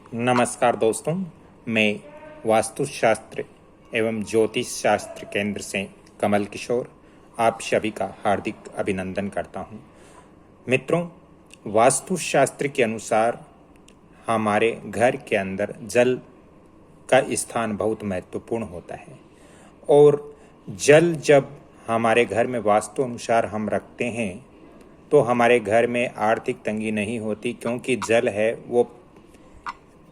नमस्कार दोस्तों, मैं वास्तुशास्त्र एवं ज्योतिष शास्त्र केंद्र से कमल किशोर आप सभी का हार्दिक अभिनंदन करता हूं। मित्रों, वास्तुशास्त्र के अनुसार हमारे घर के अंदर जल का स्थान बहुत महत्वपूर्ण होता है और जल जब हमारे घर में वास्तु अनुसार हम रखते हैं तो हमारे घर में आर्थिक तंगी नहीं होती, क्योंकि जल है वो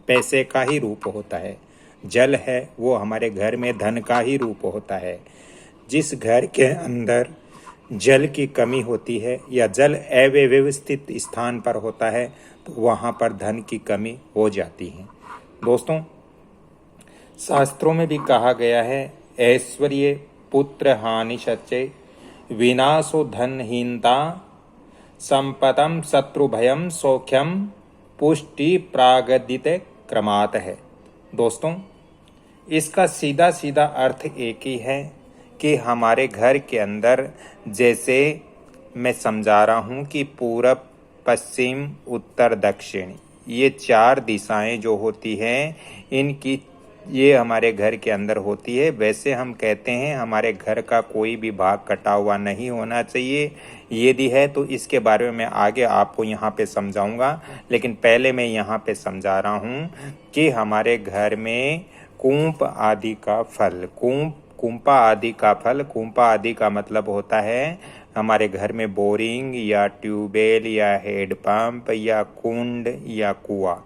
पैसे का ही रूप होता है। जल है वो हमारे घर में धन का ही रूप होता है। जिस घर के अंदर जल की कमी होती है या जल अव्यवस्थित स्थान पर होता है तो वहाँ पर धन की कमी हो जाती है। दोस्तों, शास्त्रों में भी कहा गया है, ऐश्वर्य पुत्र हानि सच्चे विनाशो धनहीनता संपदम शत्रुभयम सौख्यम पुष्टि प्रागदित क्रमात है। दोस्तों, इसका सीधा सीधा अर्थ एक ही है कि हमारे घर के अंदर, जैसे मैं समझा रहा हूँ कि पूरब पश्चिम उत्तर दक्षिण ये चार दिशाएं जो होती हैं, इनकी ये हमारे घर के अंदर होती है। वैसे हम कहते हैं हमारे घर का कोई भी भाग कटा हुआ नहीं होना चाहिए। यदि है तो इसके बारे में मैं आगे आपको यहाँ पे समझाऊंगा, लेकिन पहले मैं यहाँ पे समझा रहा हूँ कि हमारे घर में कुंप आदि का फल, कुंपा आदि का फल, कुंपा आदि का मतलब होता है हमारे घर में बोरिंग या ट्यूबवेल या हेडपंप या कुंड या कुआं,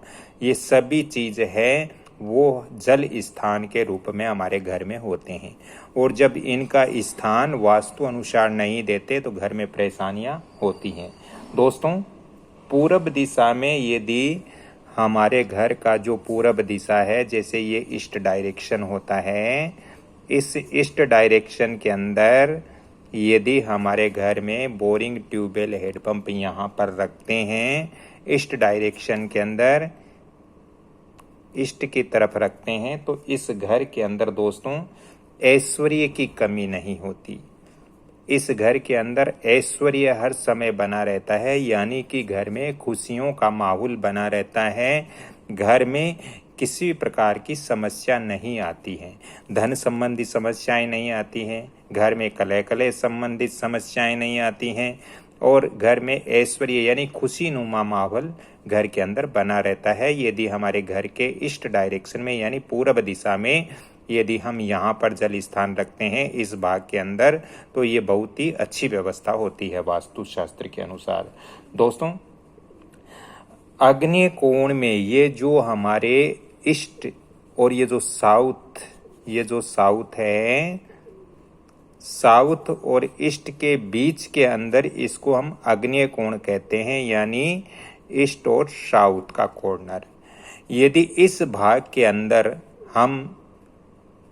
ये सभी चीज़ है वो जल स्थान के रूप में हमारे घर में होते हैं। और जब इनका स्थान वास्तु अनुसार नहीं देते तो घर में परेशानियां होती हैं। दोस्तों, पूरब दिशा में यदि हमारे घर का जो पूरब दिशा है, जैसे ये ईस्ट डायरेक्शन होता है, इस ईस्ट डायरेक्शन के अंदर यदि हमारे घर में बोरिंग ट्यूबवेल हेडपंप यहाँ पर रखते हैं, ईस्ट डायरेक्शन के अंदर ईस्ट की तरफ रखते हैं, तो इस घर के अंदर दोस्तों ऐश्वर्य की कमी नहीं होती। इस घर के अंदर ऐश्वर्य हर समय बना रहता है, यानी कि घर में खुशियों का माहौल बना रहता है। घर में किसी प्रकार की समस्या नहीं आती है, धन संबंधी समस्याएं नहीं आती हैं, घर में कलह कलह संबंधित समस्याएं नहीं आती हैं और घर में ऐश्वर्य यानी खुशी नुमा माहौल घर के अंदर बना रहता है। यदि हमारे घर के ईस्ट डायरेक्शन में यानी पूर्व दिशा में यदि हम यहाँ पर जल स्थान रखते हैं इस भाग के अंदर, तो ये बहुत ही अच्छी व्यवस्था होती है वास्तुशास्त्र के अनुसार। दोस्तों, आग्नेय कोण में ये जो हमारे ईस्ट और ये जो साउथ है, साउथ और ईस्ट के बीच के अंदर इसको हम आग्नेय कोण कहते हैं, यानी ईस्ट और साउथ का कॉर्नर। यदि इस भाग के अंदर हम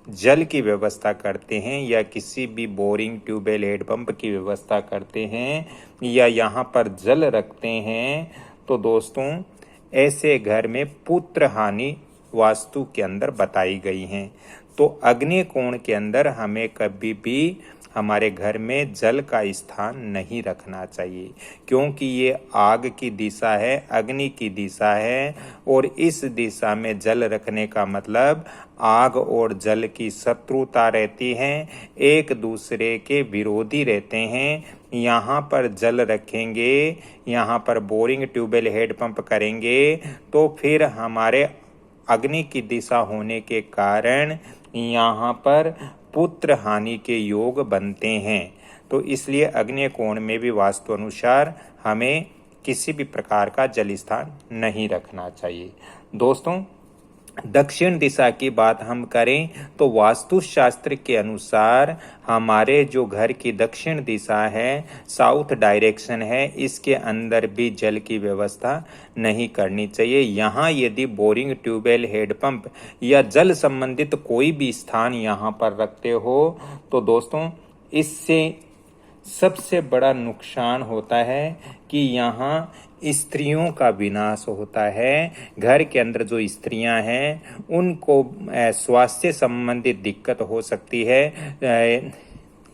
जल की व्यवस्था करते हैं या किसी भी बोरिंग ट्यूबवेल हेडपंप की व्यवस्था करते हैं या यहाँ पर जल रखते हैं, तो दोस्तों ऐसे घर में पुत्र हानि वास्तु के अंदर बताई गई हैं। तो अग्नि कोण के अंदर हमें कभी भी हमारे घर में जल का स्थान नहीं रखना चाहिए, क्योंकि ये आग की दिशा है, अग्नि की दिशा है और इस दिशा में जल रखने का मतलब आग और जल की शत्रुता रहती है, एक दूसरे के विरोधी रहते हैं। यहाँ पर जल रखेंगे, यहाँ पर बोरिंग ट्यूबवेल हेडपंप करेंगे तो फिर हमारे अग्नि की दिशा होने के कारण यहाँ पर पुत्र हानि के योग बनते हैं। तो इसलिए अग्नि कोण में भी वास्तु अनुसार हमें किसी भी प्रकार का जल स्थान नहीं रखना चाहिए। दोस्तों, दक्षिण दिशा की बात हम करें तो वास्तुशास्त्र के अनुसार हमारे जो घर की दक्षिण दिशा है, साउथ डायरेक्शन है, इसके अंदर भी जल की व्यवस्था नहीं करनी चाहिए। यहाँ यदि बोरिंग ट्यूबवेल हेडपंप या जल संबंधित कोई भी स्थान यहाँ पर रखते हो तो दोस्तों इससे सबसे बड़ा नुकसान होता है कि यहाँ स्त्रियों का विनाश होता है। घर के अंदर जो स्त्रियां हैं उनको स्वास्थ्य संबंधित दिक्कत हो सकती है,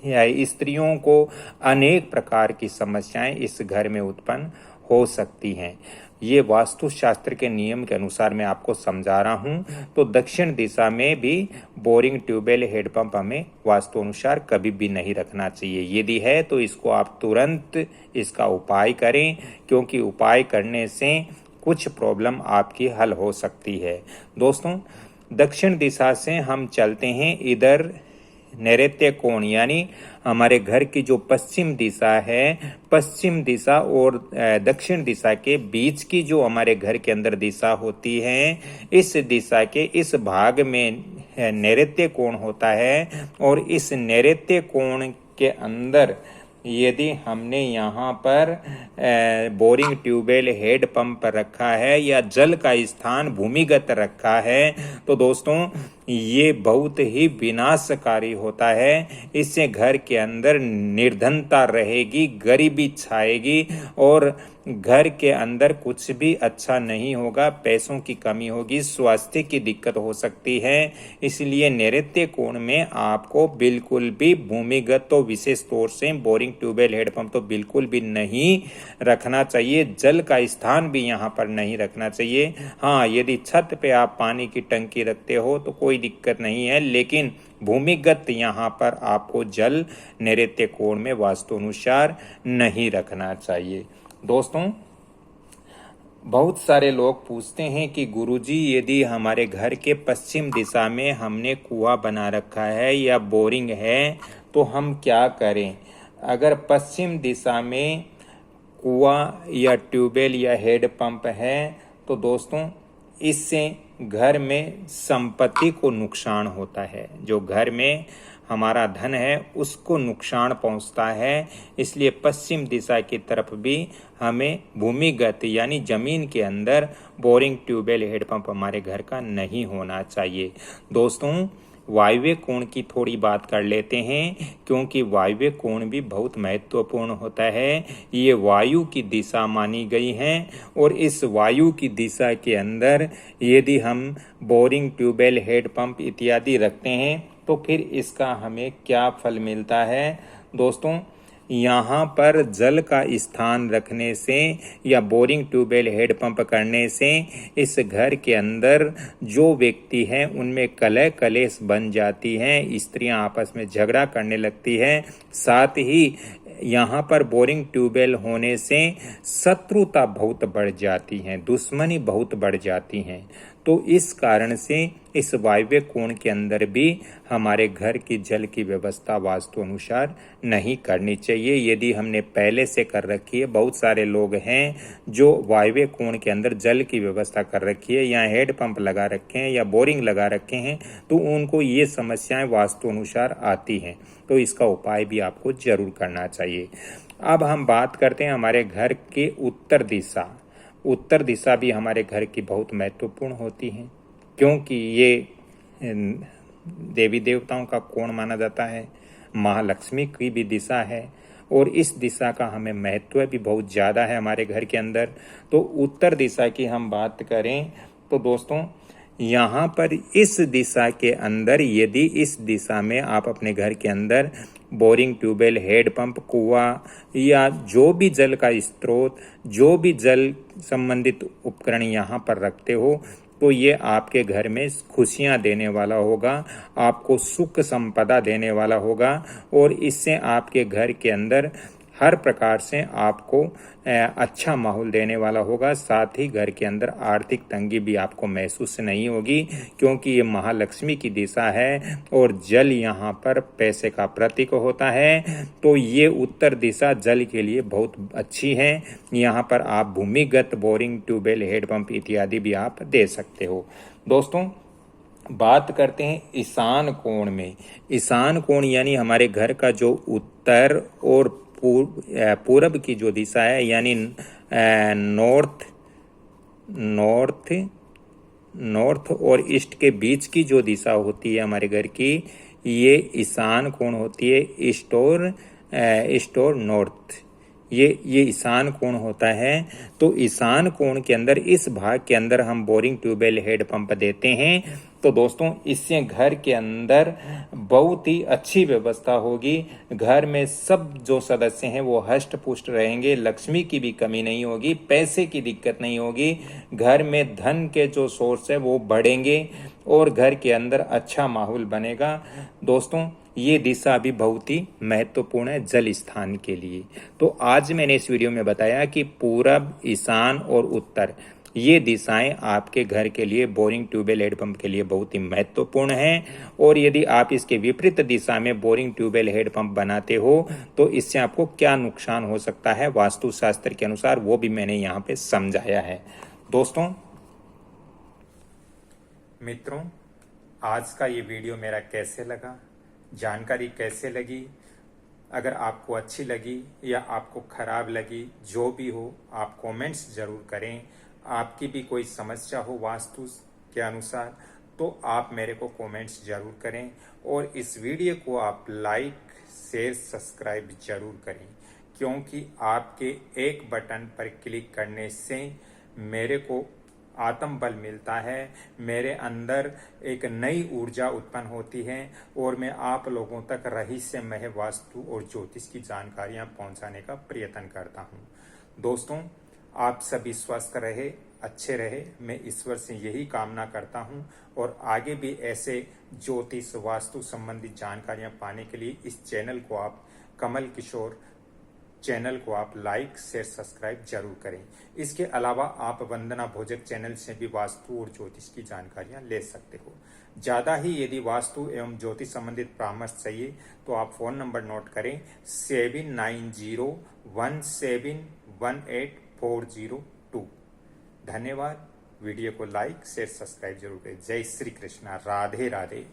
या स्त्रियों को अनेक प्रकार की समस्याएं इस घर में उत्पन्न हो सकती हैं। ये वास्तुशास्त्र के नियम के अनुसार मैं आपको समझा रहा हूँ। तो दक्षिण दिशा में भी बोरिंग, ट्यूबवेल, हेडपंप हमें वास्तु अनुसार कभी भी नहीं रखना चाहिए। यदि है तो इसको आप तुरंत इसका उपाय करें, क्योंकि उपाय करने से कुछ प्रॉब्लम आपकी हल हो सकती है। दोस्तों, दक्षिण दिशा से हम चलते हैं इधर नैऋत्य कोण, यानी हमारे घर की जो पश्चिम दिशा है, पश्चिम दिशा और दक्षिण दिशा के बीच की जो हमारे घर के अंदर दिशा होती है, इस दिशा के इस भाग में नैऋत्य कोण होता है। और इस नैऋत्य कोण के अंदर यदि हमने यहाँ पर बोरिंग, ट्यूबवेल, हेड पंप रखा है या जल का स्थान भूमिगत रखा है, तो दोस्तों ये बहुत ही विनाशकारी होता है। इससे घर के अंदर निर्धनता रहेगी, गरीबी छाएगी और घर के अंदर कुछ भी अच्छा नहीं होगा, पैसों की कमी होगी, स्वास्थ्य की दिक्कत हो सकती है। इसलिए नैऋत्य कोण में आपको बिल्कुल भी भूमिगत तो विशेष तौर से बोरिंग, ट्यूबवेल, हेडपंप तो बिल्कुल भी नहीं रखना चाहिए। जल का स्थान भी यहाँ पर नहीं रखना चाहिए। हाँ, यदि छत पे आप पानी की टंकी रखते हो तो कोई दिक्कत नहीं है, लेकिन भूमिगत यहाँ पर आपको जल नैऋत्य कोण में वास्तु अनुसार नहीं रखना चाहिए। दोस्तों, बहुत सारे लोग पूछते हैं कि गुरुजी, यदि हमारे घर के पश्चिम दिशा में हमने कुआं बना रखा है या बोरिंग है तो हम क्या करें? अगर पश्चिम दिशा में कुआं या ट्यूबवेल या हेड पंप है तो दोस्तों इससे घर में संपत्ति को नुकसान होता है। जो घर में हमारा धन है उसको नुकसान पहुंचता है। इसलिए पश्चिम दिशा की तरफ भी हमें भूमिगत यानी जमीन के अंदर बोरिंग, ट्यूबवेल, हेडपंप हमारे घर का नहीं होना चाहिए। दोस्तों, वायव्य कोण की थोड़ी बात कर लेते हैं, क्योंकि वायव्य कोण भी बहुत महत्वपूर्ण होता है। ये वायु की दिशा मानी गई है और इस वायु की दिशा के अंदर यदि हम बोरिंग, ट्यूबवेल, हेडपंप इत्यादि रखते हैं तो फिर इसका हमें क्या फल मिलता है? दोस्तों, यहाँ पर जल का स्थान रखने से या बोरिंग, ट्यूबवेल, हेडपंप करने से इस घर के अंदर जो व्यक्ति हैं उनमें कलह कलेश बन जाती हैं, स्त्रियां आपस में झगड़ा करने लगती हैं। साथ ही यहाँ पर बोरिंग, ट्यूबवेल होने से शत्रुता बहुत बढ़ जाती है, दुश्मनी बहुत बढ़ जाती हैं। तो इस कारण से इस वायव्य कोण के अंदर भी हमारे घर की जल की व्यवस्था वास्तु अनुसार नहीं करनी चाहिए। यदि हमने पहले से कर रखी है, बहुत सारे लोग हैं जो वायव्य कोण के अंदर जल की व्यवस्था कर रखी है या हेड पंप लगा रखे हैं या बोरिंग लगा रखे हैं, तो उनको ये समस्याएं वास्तु अनुसार आती हैं। तो इसका उपाय भी आपको जरूर करना चाहिए। अब हम बात करते हैं हमारे घर के उत्तर दिशा। उत्तर दिशा भी हमारे घर की बहुत महत्वपूर्ण होती है, क्योंकि ये देवी देवताओं का कोण माना जाता है, महालक्ष्मी की भी दिशा है और इस दिशा का हमें महत्व भी बहुत ज़्यादा है हमारे घर के अंदर। तो उत्तर दिशा की हम बात करें तो दोस्तों, यहाँ पर इस दिशा के अंदर यदि इस दिशा में आप अपने घर के अंदर बोरिंग, ट्यूबवेल, हेड पंप, कुआं या जो भी जल का स्रोत, जो भी जल संबंधित उपकरण यहाँ पर रखते हो, तो ये आपके घर में खुशियाँ देने वाला होगा, आपको सुख संपदा देने वाला होगा और इससे आपके घर के अंदर हर प्रकार से आपको अच्छा माहौल देने वाला होगा। साथ ही घर के अंदर आर्थिक तंगी भी आपको महसूस नहीं होगी, क्योंकि ये महालक्ष्मी की दिशा है और जल यहाँ पर पैसे का प्रतीक होता है। तो ये उत्तर दिशा जल के लिए बहुत अच्छी है। यहाँ पर आप भूमिगत बोरिंग, ट्यूबवेल, हेडपंप इत्यादि भी आप दे सकते हो। दोस्तों, बात करते हैं ईशान कोण में। ईशान कोण यानी हमारे घर का जो उत्तर और पूरब की जो दिशा है, यानी नॉर्थ और ईस्ट के बीच की जो दिशा होती है हमारे घर की, ये ईशान कोण होती है। ईस्ट और नॉर्थ, ये ईशान कोण होता है। तो ईशान कोण के अंदर इस भाग के अंदर हम बोरिंग ट्यूबवेल हेड पंप देते हैं। तो दोस्तों इससे घर के अंदर बहुत ही अच्छी व्यवस्था होगी। घर में सब जो सदस्य हैं वो हष्ट पुष्ट रहेंगे, लक्ष्मी की भी कमी नहीं होगी, पैसे की दिक्कत नहीं होगी, घर में धन के जो सोर्स है वो बढ़ेंगे और घर के अंदर अच्छा माहौल बनेगा। दोस्तों ये दिशा भी बहुत ही महत्वपूर्ण है जल स्थान के लिए। तो आज मैंने इस वीडियो में बताया कि पूरब, ईशान और उत्तर ये दिशाएं आपके घर के लिए बोरिंग ट्यूबवेल हेड पंप के लिए बहुत ही महत्वपूर्ण हैं। और यदि आप इसके विपरीत दिशा में बोरिंग ट्यूबवेल हेड पंप बनाते हो तो इससे आपको क्या नुकसान हो सकता है वास्तुशास्त्र के अनुसार, वो भी मैंने यहाँ पे समझाया है। दोस्तों मित्रों, आज का ये वीडियो मेरा कैसे लगा, जानकारी कैसे लगी? अगर आपको अच्छी लगी या आपको खराब लगी, जो भी हो आप कमेंट्स जरूर करें। आपकी भी कोई समस्या हो वास्तु के अनुसार तो आप मेरे को कमेंट्स जरूर करें। और इस वीडियो को आप लाइक, शेयर, सब्सक्राइब जरूर करें, क्योंकि आपके एक बटन पर क्लिक करने से मेरे को आत्मबल मिलता है, मेरे अंदर एक नई ऊर्जा उत्पन्न होती है और मैं आप लोगों तक रहस्यमय वास्तु और ज्योतिष की जानकारियां पहुंचाने का प्रयत्न करता हूं। दोस्तों आप सभी स्वस्थ रहे, अच्छे रहे, मैं ईश्वर से यही कामना करता हूं। और आगे भी ऐसे ज्योतिष वास्तु संबंधित जानकारियां पाने के लिए इस चैनल को आप कमल किशोर चैनल को आप लाइक, शेयर, सब्सक्राइब जरूर करें। इसके अलावा आप वंदना भोजक चैनल से भी वास्तु और ज्योतिष की जानकारियां ले सकते हो। ज्यादा ही यदि वास्तु एवं ज्योतिष संबंधित परामर्श चाहिए तो आप फोन नंबर नोट करें 7901718402। धन्यवाद। वीडियो को लाइक, शेयर, सब्सक्राइब जरूर करें। जय श्री कृष्णा। राधे राधे।